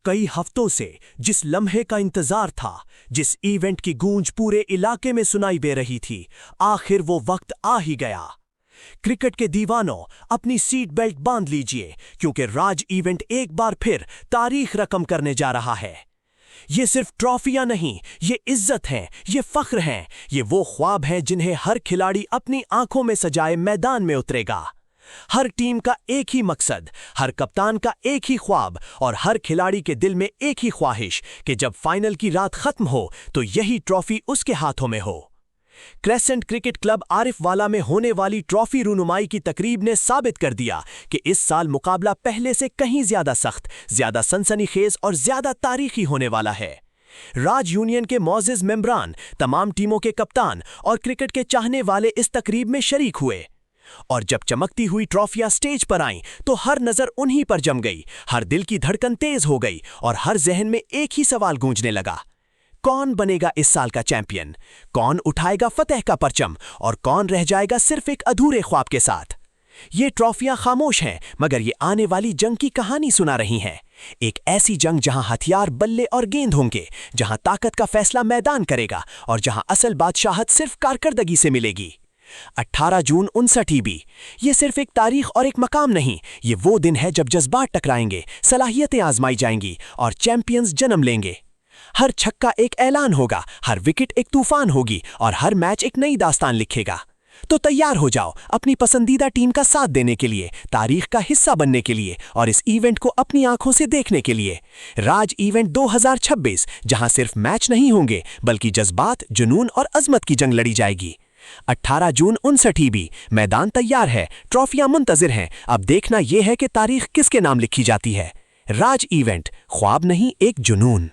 कई हफ्तों से जिस लम्हे का इंतजार था, जिस इवेंट की गूंज पूरे इलाके में सुनाई दे रही थी, आखिर वो वक्त आ ही गया। क्रिकेट के दीवानों, अपनी सीट बेल्ट बांध लीजिए, क्योंकि राज इवेंट एक बार फिर तारीख रकम करने जा रहा है। ये सिर्फ ट्रॉफियां नहीं, ये इज्जत हैं, ये फख्र हैं, ये वो ख्वाब हैं जिन्हें हर खिलाड़ी अपनी आंखों में सजाए मैदान में उतरेगा। हर टीम का एक ही मकसद, हर कप्तान का एक ही ख्वाब और हर खिलाड़ी के दिल में एक ही ख्वाहिश कि जब फाइनल की रात खत्म हो तो यही ट्रॉफी उसके हाथों में हो। क्रेसेंट क्रिकेट क्लब आरिफ वाला में होने वाली ट्रॉफी रुनुमाई की तकरीब ने साबित कर दिया कि इस साल मुकाबला पहले से कहीं ज्यादा सख्त, ज्यादा सनसनीखेज और ज्यादा तारीखी होने वाला है। राज यूनियन के मौजिज मेंबरान, तमाम टीमों के कप्तान और क्रिकेट के चाहने वाले इस तकरीब में शरीक हुए। और जब चमकती हुई ट्रॉफियां स्टेज पर आईं तो हर नजर उन्हीं पर जम गई, हर दिल की धड़कन तेज हो गई और हर जहन में एक ही सवाल गूंजने लगा, कौन बनेगा इस साल का चैंपियन? कौन उठाएगा फतेह का परचम और कौन रह जाएगा सिर्फ एक अधूरे ख्वाब के साथ? ये ट्रॉफियां खामोश हैं, मगर ये आने वाली जंग की कहानी सुना रही हैं। एक ऐसी जंग जहां हथियार बल्ले और गेंद होंगे, जहां ताकत का फैसला मैदान करेगा और जहां असल बादशाहत सिर्फ कारकर्दगी से मिलेगी। 18 जून 59 ईबी, ये सिर्फ एक तारीख और एक मकाम नहीं, ये वो दिन है जब जज्बात टकराएंगे, सलाहियतें आजमाई जाएंगी और चैंपियंस जन्म लेंगे। हर छक्का एक ऐलान होगा, हर विकेट एक तूफान होगी और हर मैच एक नई दास्तान लिखेगा। तो तैयार हो जाओ अपनी पसंदीदा टीम का साथ देने के लिए, तारीख का हिस्सा बनने के लिए और इस इवेंट को अपनी आंखों से देखने के लिए। राज इवेंट 2026, जहां सिर्फ मैच नहीं होंगे बल्कि जज्बात, जुनून और अजमत की जंग लड़ी जाएगी। 18 जून 59 ईबी, मैदान तैयार है, ट्रॉफियां मुंतजिर हैं, अब देखना यह है कि तारीख किसके नाम लिखी जाती है। राज इवेंट, ख्वाब नहीं एक जुनून।